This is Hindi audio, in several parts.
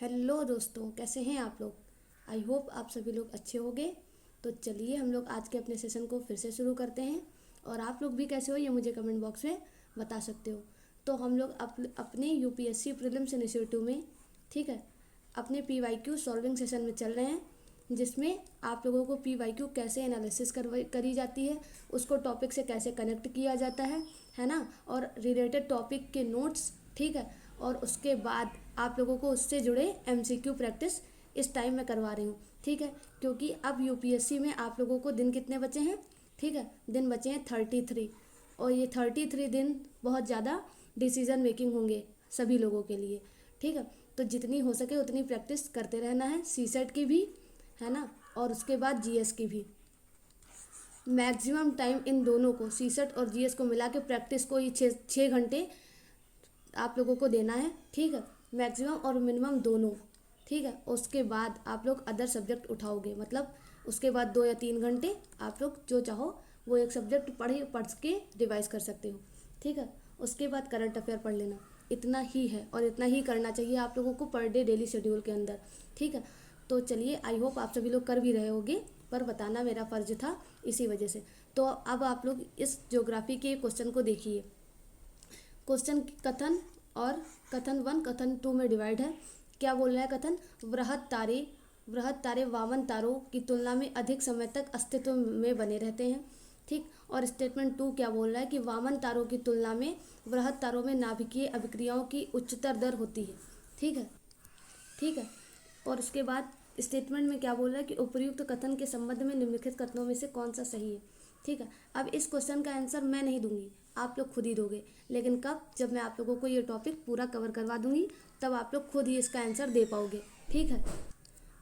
हेलो दोस्तों, कैसे हैं आप लोग। आई होप आप सभी लोग अच्छे होंगे। तो चलिए हम लोग आज के अपने सेशन को फिर से शुरू करते हैं। और आप लोग भी कैसे हो ये मुझे कमेंट बॉक्स में बता सकते हो। तो हम लोग अपने यूपीएससी प्रीलिम्स इनिशिएटिव में, ठीक है, अपने पीवाईक्यू सॉल्विंग सेशन में चल रहे हैं, जिसमें आप लोगों को पीवाईक्यू कैसे एनालिसिस करी जाती है, उसको टॉपिक से कैसे कनेक्ट किया जाता है ना, और रिलेटेड टॉपिक के नोट्स, ठीक है, और उसके बाद आप लोगों को उससे जुड़े एमसीक्यू प्रैक्टिस इस टाइम मैं करवा रही हूँ, ठीक है। क्योंकि अब यूपीएससी में आप लोगों को दिन कितने बचे हैं, ठीक है, दिन बचे हैं 33। और ये 33 दिन बहुत ज़्यादा डिसीजन मेकिंग होंगे सभी लोगों के लिए, ठीक है। तो जितनी हो सके उतनी प्रैक्टिस करते रहना है, सीसेट की भी, है ना, और उसके बाद जीएस की भी। मैक्सिमम टाइम इन दोनों को, सीसेट और जीएस को मिला के प्रैक्टिस को ही 6 घंटे आप लोगों को देना है, ठीक है, मैक्सिमम और मिनिमम दोनों, ठीक है। उसके बाद आप लोग अदर सब्जेक्ट उठाओगे, मतलब उसके बाद 2 या 3 घंटे आप लोग जो चाहो वो एक सब्जेक्ट पढ़ के रिवाइज कर सकते हो, ठीक है। उसके बाद करंट अफेयर पढ़ लेना, इतना ही है और इतना ही करना चाहिए आप लोगों को पर डे डेली शेड्यूल के अंदर, ठीक है। तो चलिए, आई होप आप सभी लोग कर भी रहे होंगे, पर बताना मेरा फ़र्ज था इसी वजह से। तो अब आप लोग इस ज्योग्राफी के क्वेश्चन को देखिए। क्वेश्चन कथन और कथन 1 कथन 2 में डिवाइड है। क्या बोल रहा है कथन, वृहद तारे वामन तारों की तुलना में अधिक समय तक अस्तित्व में बने रहते हैं, ठीक। और स्टेटमेंट 2 क्या बोल रहा है कि वामन तारों की तुलना में वृहद तारों में नाभिकीय अभिक्रियाओं की उच्चतर दर होती है, ठीक है, ठीक है। और उसके बाद स्टेटमेंट में क्या बोल रहा है कि उपर्युक्त कथन के संबंध में निम्नलिखित कथनों में से कौन सा सही है, ठीक है। अब इस क्वेश्चन का आंसर मैं नहीं दूंगी, आप लोग खुद ही दोगे, लेकिन कब, जब मैं आप लोगों को ये टॉपिक पूरा कवर करवा दूंगी, तब आप लोग खुद ही इसका आंसर दे पाओगे, ठीक है।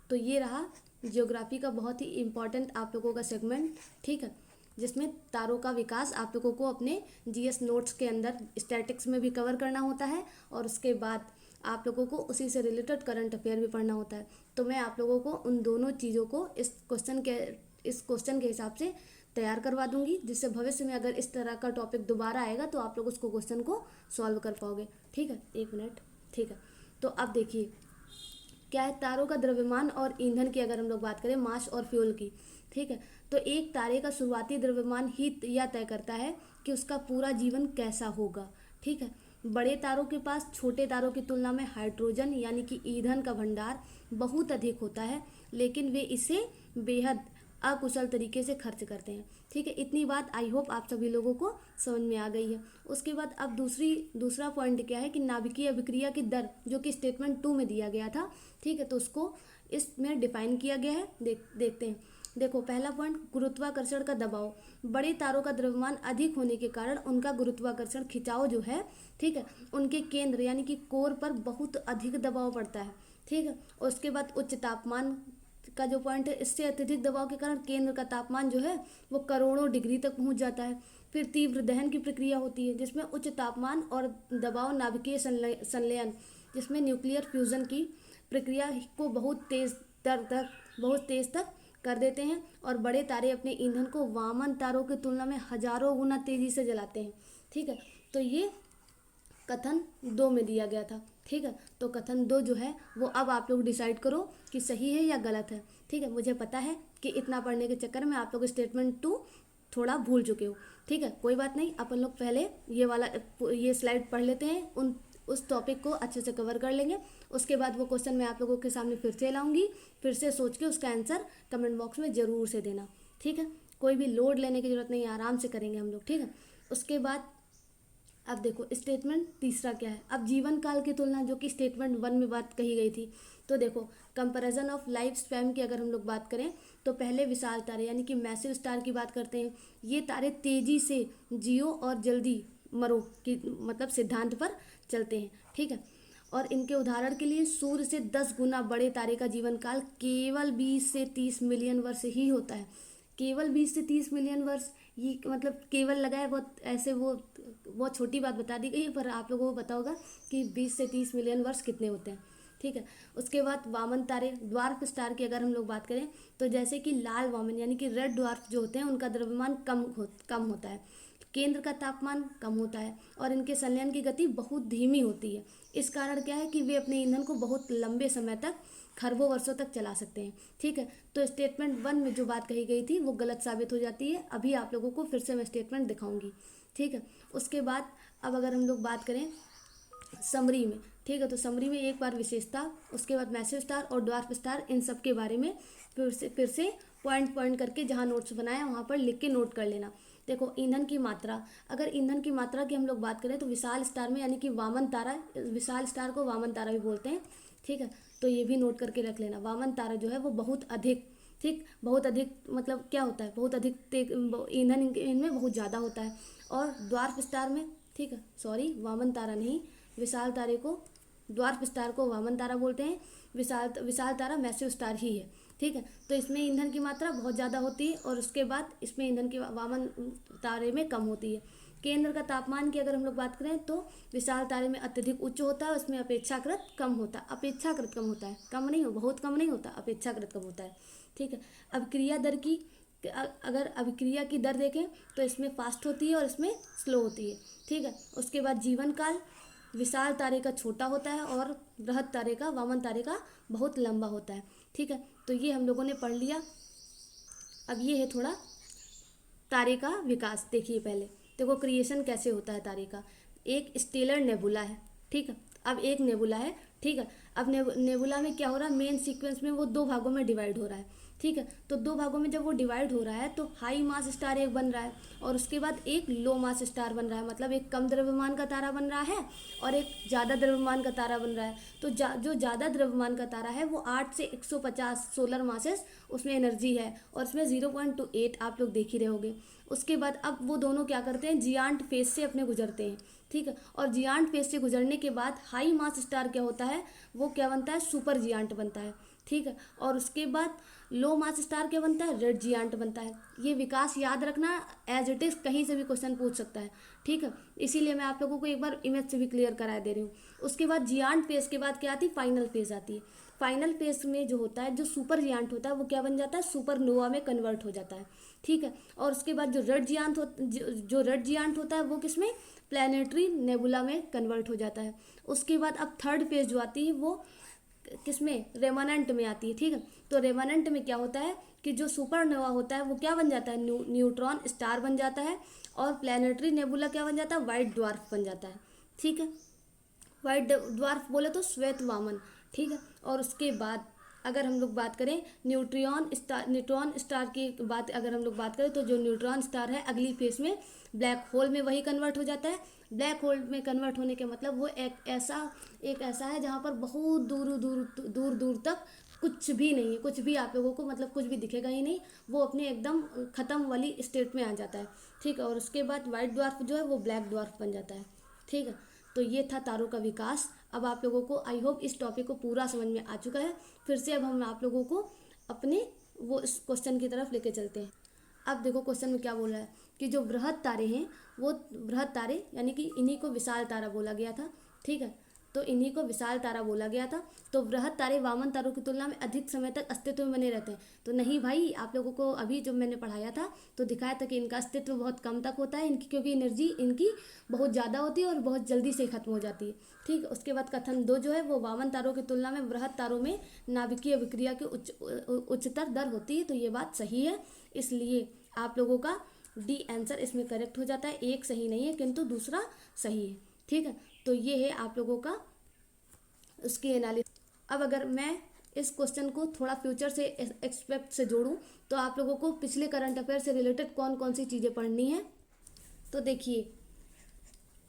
तो ये रहा ज्योग्राफी का बहुत ही इम्पॉर्टेंट आप लोगों का सेगमेंट, ठीक है, जिसमें तारों का विकास आप लोगों को अपने जीएस नोट्स के अंदर स्टैटिक्स में भी कवर करना होता है, और उसके बाद आप लोगों को उसी से रिलेटेड करंट अफेयर भी पढ़ना होता है। तो मैं आप लोगों को उन दोनों चीज़ों को इस क्वेश्चन के हिसाब से तैयार करवा दूंगी, जिससे भविष्य में अगर इस तरह का टॉपिक दोबारा आएगा तो आप लोग उसको क्वेश्चन को सॉल्व कर पाओगे, ठीक है। 1 मिनट, ठीक है। तो अब देखिए क्या है, तारों का द्रव्यमान और ईंधन की अगर हम लोग बात करें, मास और फ्यूल की, ठीक है। तो एक तारे का शुरुआती द्रव्यमान ही यह तय करता है कि उसका पूरा जीवन कैसा होगा, ठीक है। बड़े तारों के पास छोटे तारों की तुलना में हाइड्रोजन यानी कि ईंधन का भंडार बहुत अधिक होता है, लेकिन वे इसे बेहद अकुशल तरीके से खर्च करते हैं, ठीक है। इतनी बात आई होप आप सभी लोगों को समझ में आ गई है। उसके बाद अब दूसरा पॉइंट क्या है कि नाभिकीय अभिक्रिया की दर, जो कि स्टेटमेंट 2 में दिया गया था, ठीक है, तो उसको इसमें डिफाइन किया गया है। देखते हैं। देखो, पहला पॉइंट, गुरुत्वाकर्षण का दबाव। बड़े तारों का द्रव्यमान अधिक होने के कारण उनका गुरुत्वाकर्षण खिंचाव जो है, ठीक है, उनके केंद्र यानी कि कोर पर बहुत अधिक दबाव पड़ता है, ठीक है। और उसके बाद उच्च तापमान का जो पॉइंट है, इससे अत्यधिक दबाव के कारण केंद्र का तापमान जो है वो करोड़ों डिग्री तक पहुंच जाता है। फिर तीव्र दहन की प्रक्रिया होती है, जिसमें उच्च तापमान और दबाव नाभिकीय संलयन, जिसमें न्यूक्लियर फ्यूजन की प्रक्रिया को बहुत तेज तक कर देते हैं। और बड़े तारे अपने ईंधन को वामन तारों की तुलना में हजारों गुना तेजी से जलाते हैं, ठीक है। तो ये कथन 2 में दिया गया था, ठीक है। तो कथन 2 जो है वो अब आप लोग डिसाइड करो कि सही है या गलत है, ठीक है। मुझे पता है कि इतना पढ़ने के चक्कर में आप लोग स्टेटमेंट 2 थोड़ा भूल चुके हो, ठीक है, कोई बात नहीं। अपन लोग पहले ये स्लाइड पढ़ लेते हैं, उस टॉपिक को अच्छे से कवर कर लेंगे। उसके बाद वो क्वेश्चन मैं आप लोगों के सामने फिर से लाऊंगी, फिर से सोच के उसका आंसर कमेंट बॉक्स में ज़रूर से देना, ठीक है। कोई भी लोड लेने की जरूरत नहीं है, आराम से करेंगे हम लोग, ठीक है। उसके बाद अब देखो स्टेटमेंट तीसरा क्या है, अब जीवन काल की तुलना, जो कि स्टेटमेंट 1 में बात कही गई थी। तो देखो, कंपैरिजन ऑफ लाइफ स्पैन की अगर हम लोग बात करें, तो पहले विशाल तारे यानी कि मैसिव स्टार की बात करते हैं। ये तारे तेजी से जियो और जल्दी मरो की मतलब सिद्धांत पर चलते हैं, ठीक है। और इनके उदाहरण के लिए सूर्य से 10 गुना बड़े तारे का जीवन काल केवल 20 से 30 मिलियन वर्ष ही होता है। केवल 20 से 30 मिलियन वर्ष, ये मतलब केवल लगा है, बहुत ऐसे वो बहुत छोटी बात बता दी गई है, पर आप लोगों को पता होगा कि 20 से 30 मिलियन वर्ष कितने होते हैं, ठीक है। उसके बाद वामन तारे, ड्वार्फ स्टार की अगर हम लोग बात करें, तो जैसे कि लाल वामन यानी कि रेड ड्वार्फ जो होते हैं, उनका द्रव्यमान कम होता है। केंद्र का तापमान कम होता है और इनके संलयन की गति बहुत धीमी होती है। इस कारण क्या है कि वे अपने ईंधन को बहुत लंबे समय तक, खरबों वर्षों तक चला सकते हैं। ठीक है, तो स्टेटमेंट 1 में जो बात कही गई थी वो गलत साबित हो जाती है। अभी आप लोगों को फिर से मैं स्टेटमेंट दिखाऊंगी। ठीक है, उसके बाद अब अगर हम लोग बात करें समरी में, ठीक है, तो समरी में एक बार विशेषता, उसके बाद मैसिव स्टार और ड्वार्फ स्टार, इन सब के बारे में फिर से पॉइंट पॉइंट करके जहाँ नोट्स बनाए वहाँ पर लिख के नोट कर लेना। देखो ईंधन की मात्रा, अगर ईंधन की मात्रा की हम लोग बात करें तो विशाल स्टार में, यानी कि वामन तारा, विशाल स्टार को वामन तारा भी बोलते हैं। ठीक है, तो ये भी नोट करके रख लेना। वामन तारा जो है वो बहुत अधिक, ठीक, बहुत अधिक मतलब क्या होता है, बहुत अधिक ईंधन इनमें बहुत ज़्यादा होता है। और ड्वार्फ स्टार में, ठीक है, सॉरी, वामन तारा नहीं, विशाल तारे को, ड्वार्फ स्टार को वामन तारा बोलते हैं, विशाल तारा मैसिव स्टार ही है। ठीक है, तो इसमें ईंधन की मात्रा बहुत ज़्यादा होती है और उसके बाद इसमें ईंधन की वामन तारे में कम होती है। केंद्र का तापमान की अगर हम लोग बात करें तो विशाल तारे में अत्यधिक उच्च होता है, उसमें अपेक्षाकृत कम होता है, अपेक्षाकृत कम होता है, कम नहीं हो, बहुत कम नहीं होता, अपेक्षाकृत कम होता है। ठीक है, अभिक्रिया दर की, अगर अभिक्रिया की दर देखें तो इसमें फास्ट होती है और इसमें स्लो होती है। ठीक है, उसके बाद जीवन काल विशाल तारे का छोटा होता है और बृहद तारे का, वामन तारे का बहुत लंबा होता है। ठीक है, तो ये हम लोगों ने पढ़ लिया। अब ये है थोड़ा तारे का विकास। देखिए पहले देखो क्रिएशन कैसे होता है तारे का। एक स्टेलर नेबुला है, ठीक है, अब एक नेबुला है, ठीक है, अब नेबुला में क्या हो रहा है, मेन सीक्वेंस में वो 2 भागों में डिवाइड हो रहा है। ठीक है, तो 2 भागों में जब वो डिवाइड हो रहा है तो हाई मास स्टार एक बन रहा है और उसके बाद एक लो मास स्टार बन रहा है, मतलब एक कम द्रव्यमान का तारा बन रहा है और एक ज़्यादा द्रव्यमान का तारा बन रहा है। तो जो ज़्यादा द्रव्यमान का तारा है वो 8 से 150 सोलर मासेस उसमें एनर्जी है और उसमें 0.28 आप लोग देख ही रहे होगे। उसके बाद अब वो दोनों क्या करते हैं, जियांट फेज से अपने गुजरते हैं। ठीक है, और जियांट फेज से गुजरने के बाद हाई मास स्टार क्या होता है, वो क्या बनता है, सुपर जियांट बनता है। ठीक है, और उसके बाद लो मास स्टार क्या बनता है, रेड जियांट बनता है। ये विकास याद रखना, एज इट इज़ कहीं से भी क्वेश्चन पूछ सकता है। ठीक है, इसीलिए मैं आप लोगों को एक बार इमेज से भी क्लियर करा दे रही हूँ। उसके बाद जियांट फेज के बाद क्या आती है, फाइनल फेज आती है। फाइनल फेज में जो होता है, जो सुपर जियांट होता है वो क्या बन जाता है, सुपर नोवा में कन्वर्ट हो जाता है। ठीक है, और उसके बाद जो रेड जियांट होता है वो किसमें, प्लैनेटरी नेबुला में कन्वर्ट हो जाता है। उसके बाद अब थर्ड फेज जो आती है वो किसमें, रेमानेंट में आती है। ठीक है, तो रेमानेंट में क्या होता है कि जो सुपरनोवा होता है वो क्या बन जाता है, न्यूट्रॉन स्टार बन जाता है और प्लैनेटरी नेबुला क्या बन जाता है, व्हाइट ड्वार्फ बन जाता है। ठीक है, व्हाइट ड्वार्फ बोले तो श्वेत वामन। ठीक है, और उसके बाद अगर हम लोग बात करें न्यूट्रॉन स्टार की बात, अगर हम लोग बात करें तो जो न्यूट्रॉन स्टार है अगली फेज में ब्लैक होल में वही कन्वर्ट हो जाता है। ब्लैक होल में कन्वर्ट होने के मतलब वो एक ऐसा है जहाँ पर बहुत दूर दूर तक कुछ भी नहीं है, कुछ भी आप लोगों को मतलब कुछ भी दिखेगा ही नहीं, वो अपने एकदम ख़त्म वाली स्टेट में आ जाता है। ठीक है, और उसके बाद वाइट ड्वार्फ जो है वो ब्लैक ड्वार्फ बन जाता है। ठीक है, तो ये था तारों का विकास। अब आप लोगों को आई होप इस टॉपिक को पूरा समझ में आ चुका है। फिर से अब हम आप लोगों को अपने वो इस क्वेश्चन की तरफ लेके चलते हैं। अब देखो क्वेश्चन में क्या बोल रहा है कि जो बृहद तारे हैं वो बृहद तारे, यानी कि इन्हीं को विशाल तारा बोला गया था। ठीक है, तो इन्हीं को विशाल तारा बोला गया था। तो बृहद तारे वामन तारों की तुलना में अधिक समय तक अस्तित्व में बने रहते हैं। तो नहीं भाई, आप लोगों को अभी जब मैंने पढ़ाया था तो दिखाया था कि इनका अस्तित्व बहुत कम तक होता है, इनकी क्योंकि एनर्जी इनकी बहुत ज़्यादा होती है और बहुत जल्दी से ख़त्म हो जाती है। ठीक, उसके बाद कथन 2 जो है वो वामन तारों की तुलना में बृहद तारों में नाभिकीय विक्रिया की उच्चतर दर होती है। तो ये बात सही है, इसलिए आप लोगों का डी आंसर इसमें करेक्ट हो जाता है। एक सही नहीं है किंतु दूसरा सही है। ठीक है, तो ये है आप लोगों का उसकी एनालिसिस। अब अगर मैं इस क्वेश्चन को थोड़ा फ्यूचर से एक्सपेक्ट से जोड़ूं तो आप लोगों को पिछले करंट अफेयर से रिलेटेड कौन कौन सी चीज़ें पढ़नी है। तो देखिए,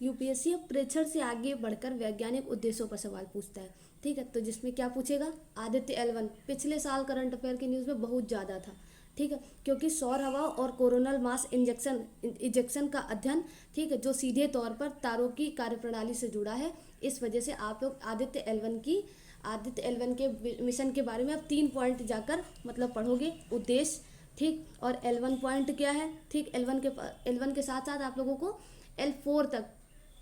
यूपीएससी अब प्रेक्षण से आगे बढ़कर वैज्ञानिक उद्देश्यों पर सवाल पूछता है। ठीक है, तो जिसमें क्या पूछेगा, आदित्य L1 पिछले साल करंट अफेयर की न्यूज़ में बहुत ज़्यादा था। ठीक है, क्योंकि सौर हवा और कोरोनल मास इंजेक्शन का अध्ययन, ठीक है, जो सीधे तौर पर तारों की कार्यप्रणाली से जुड़ा है। इस वजह से आप लोग आदित्य L1 के मिशन के बारे में अब 3 पॉइंट जाकर मतलब पढ़ोगे, उद्देश्य। ठीक, और L1 पॉइंट क्या है। ठीक, L1 के साथ साथ आप लोगों को L4 तक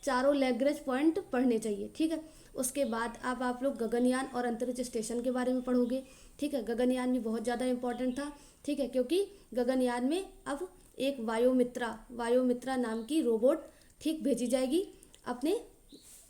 चारों लैग्रेंज पॉइंट पढ़ने चाहिए। ठीक है, उसके बाद अब आप लोग गगनयान और अंतरिक्ष स्टेशन के बारे में पढ़ोगे। ठीक है, गगनयान भी बहुत ज़्यादा इंपॉर्टेंट था। ठीक है, क्योंकि गगनयान में अब एक वायुमित्रा नाम की रोबोट ठीक भेजी जाएगी अपने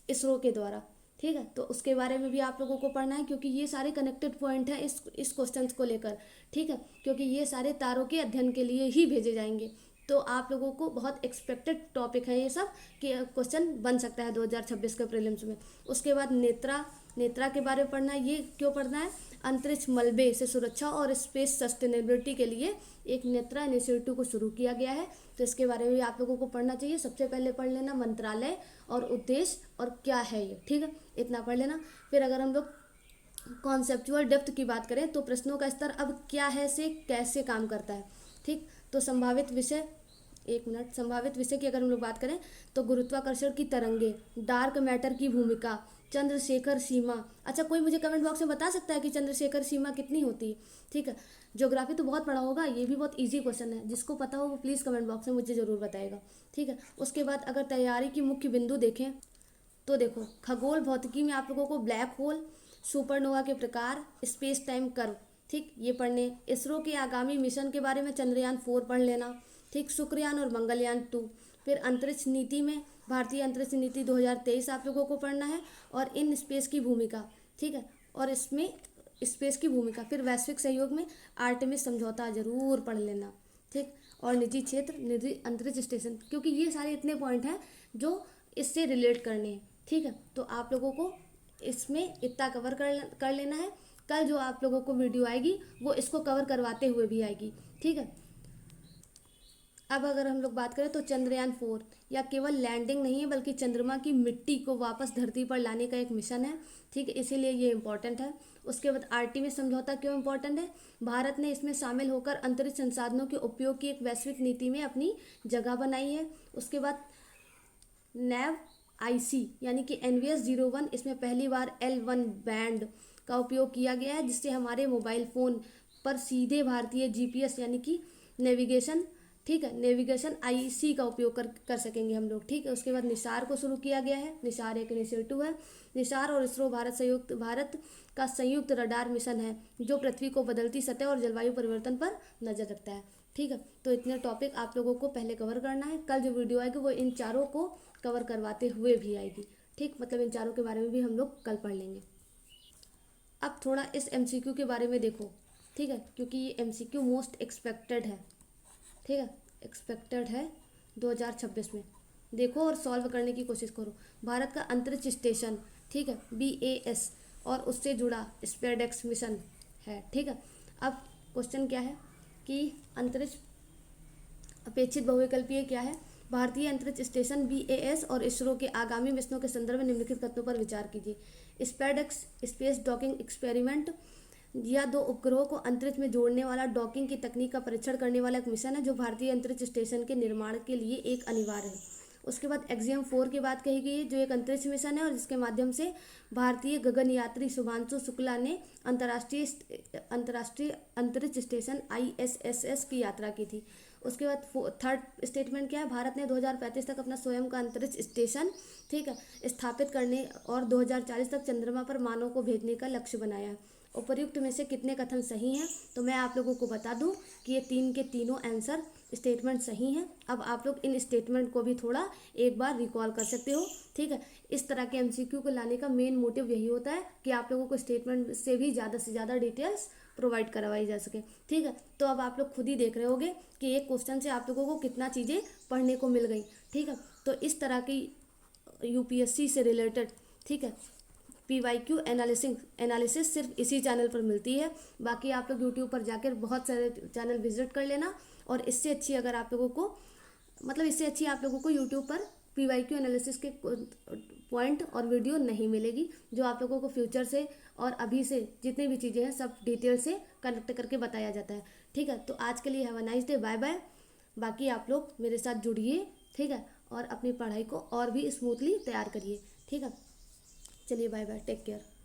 इसरो के द्वारा। ठीक है, तो उसके बारे में भी आप लोगों को पढ़ना है, क्योंकि ये सारे कनेक्टेड पॉइंट हैं इस क्वेश्चन को लेकर। ठीक है, क्योंकि ये सारे तारों के अध्ययन के लिए ही भेजे जाएंगे। तो आप लोगों को बहुत एक्सपेक्टेड टॉपिक है ये सब कि क्वेश्चन बन सकता है 2026 के प्रीलिम्स में। उसके बाद नेत्रा के बारे में पढ़ना है। ये क्यों पढ़ना है? अंतरिक्ष मलबे से सुरक्षा और स्पेस सस्टेनेबिलिटी के लिए एक नेत्रा इनिशिएटिव को शुरू किया गया है, तो इसके बारे में भी आप लोगों को पढ़ना चाहिए। सबसे पहले पढ़ लेना मंत्रालय और उद्देश्य और क्या है ये। ठीक है, इतना पढ़ लेना। फिर अगर हम लोग कॉन्सेप्चुअल डेप्थ की बात करें तो प्रश्नों का स्तर अब क्या है से कैसे काम करता है। ठीक, तो संभावित विषय की अगर हम लोग बात करें तो गुरुत्वाकर्षण की तरंगे, डार्क मैटर की भूमिका, चंद्रशेखर सीमा। अच्छा, कोई मुझे कमेंट बॉक्स में बता सकता है कि चंद्रशेखर सीमा कितनी होती है? ठीक है, ज्योग्राफी तो बहुत पढ़ा होगा, ये भी बहुत इजी क्वेश्चन है, जिसको पता हो वो प्लीज़ कमेंट बॉक्स में मुझे ज़रूर बताएगा। ठीक है, उसके बाद अगर तैयारी की मुख्य बिंदु देखें तो देखो, खगोल भौतिकी में आप लोगों को ब्लैक होल, सुपरनोवा के प्रकार, स्पेस टाइम कर्व, ठीक, ये पढ़ने। इसरो के आगामी मिशन के बारे में चंद्रयान 4 पढ़ लेना। ठीक, शुक्रयान और मंगलयान 2। फिर अंतरिक्ष नीति में भारतीय अंतरिक्ष नीति 2023 आप लोगों को पढ़ना है, और इन स्पेस की भूमिका। ठीक है, और इसमें स्पेस की भूमिका। फिर वैश्विक सहयोग में आर्टेमिस समझौता जरूर पढ़ लेना। ठीक, और निजी क्षेत्र, निजी अंतरिक्ष स्टेशन, क्योंकि ये सारे इतने पॉइंट हैं जो इससे रिलेट करने हैं। ठीक है, तो आप लोगों को इसमें इतना कवर कर लेना है। कल जो आप लोगों को वीडियो आएगी वो इसको कवर करवाते हुए भी आएगी। ठीक है, अब अगर हम लोग बात करें तो चंद्रयान 4 या केवल लैंडिंग नहीं है, बल्कि चंद्रमा की मिट्टी को वापस धरती पर लाने का एक मिशन है। ठीक है, इसीलिए ये इम्पोर्टेंट है। उसके बाद आर्टेमिस समझौता क्यों इम्पोर्टेंट है? भारत ने इसमें शामिल होकर अंतरिक्ष संसाधनों के उपयोग की एक वैश्विक नीति में अपनी जगह बनाई है। उसके बाद नैव आईसी यानी कि NVS-01, इसमें पहली बार L1 बैंड का उपयोग किया गया है, जिससे हमारे मोबाइल फ़ोन पर सीधे भारतीय GPS यानी कि नेविगेशन, ठीक है, नेविगेशन IC का उपयोग कर सकेंगे हम लोग। ठीक है, उसके बाद निसार को शुरू किया गया है। निसार एक इनिशिएटिव है। निसार और इसरो भारत का संयुक्त रडार मिशन है, जो पृथ्वी को बदलती सतह और जलवायु परिवर्तन पर नजर रखता है। ठीक है, तो इतने टॉपिक आप लोगों को पहले कवर करना है। कल जो वीडियो आएगी वो इन चारों को कवर करवाते हुए भी आएगी। ठीक, मतलब इन चारों के बारे में भी हम लोग कल पढ़ लेंगे। अब थोड़ा इस MCQ के बारे में देखो। ठीक है, क्योंकि ये MCQ मोस्ट एक्सपेक्टेड है। ठीक है, एक्सपेक्टेड है 2026 में। देखो और सॉल्व करने की कोशिश करो। भारत का अंतरिक्ष स्टेशन, ठीक है, BAS, और उससे जुड़ा स्पेसएक्स मिशन है। ठीक है, अब क्वेश्चन क्या है कि अंतरिक्ष अपेक्षित बहुविकल्पीय क्या है? भारतीय अंतरिक्ष स्टेशन BAS और इसरो के आगामी मिशनों के संदर्भ में निम्नलिखित कथनों पर विचार कीजिए। स्पेसएक्स स्पेस डॉकिंग एक्सपेरिमेंट या दो उपग्रहों को अंतरिक्ष में जोड़ने वाला डॉकिंग की तकनीक का परीक्षण करने वाला एक मिशन है, जो भारतीय अंतरिक्ष स्टेशन के निर्माण के लिए एक अनिवार्य है। उसके बाद एक्सियम 4 की बात कही गई है, जो एक अंतरिक्ष मिशन है और जिसके माध्यम से भारतीय गगनयात्री शुभांशु शुक्ला ने अंतर्राष्ट्रीय अंतरिक्ष स्टेशन ISS की यात्रा की थी। उसके बाद थर्ड स्टेटमेंट क्या है? भारत ने 2035 तक अपना स्वयं का अंतरिक्ष स्टेशन, ठीक है, स्थापित करने और 2040 तक चंद्रमा पर मानव को भेजने का लक्ष्य बनाया है। उपर्युक्त में से कितने कथन सही हैं? तो मैं आप लोगों को बता दूं कि ये 3 के तीनों आंसर स्टेटमेंट सही हैं। अब आप लोग इन स्टेटमेंट को भी थोड़ा एक बार रिकॉल कर सकते हो। ठीक है, इस तरह के MCQ को लाने का मेन मोटिव यही होता है कि आप लोगों को स्टेटमेंट से भी ज़्यादा डिटेल्स प्रोवाइड करवाई जा सके। ठीक है, तो अब आप लोग खुद ही देख रहे होगे कि एक क्वेश्चन से आप लोगों को कितना चीज़ें पढ़ने को मिल गई। ठीक है, तो इस तरह की UPSC से रिलेटेड, ठीक है, PYQ एनालिसिस सिर्फ इसी चैनल पर मिलती है। बाकी आप लोग YouTube पर जाकर बहुत सारे चैनल विजिट कर लेना, और इससे अच्छी अगर आप लोगों को इससे अच्छी आप लोगों को YouTube पर PYQ एनालिसिस के पॉइंट और वीडियो नहीं मिलेगी, जो आप लोगों को फ्यूचर से और अभी से जितनी भी चीज़ें हैं सब डिटेल से कनेक्ट करके बताया जाता है। ठीक है, तो आज के लिए have a nice day, bye bye. बाकी आप लोग मेरे साथ जुड़िए, ठीक है, और अपनी पढ़ाई को और भी स्मूथली तैयार करिए। ठीक है, चलिए बाय बाय, टेक केयर।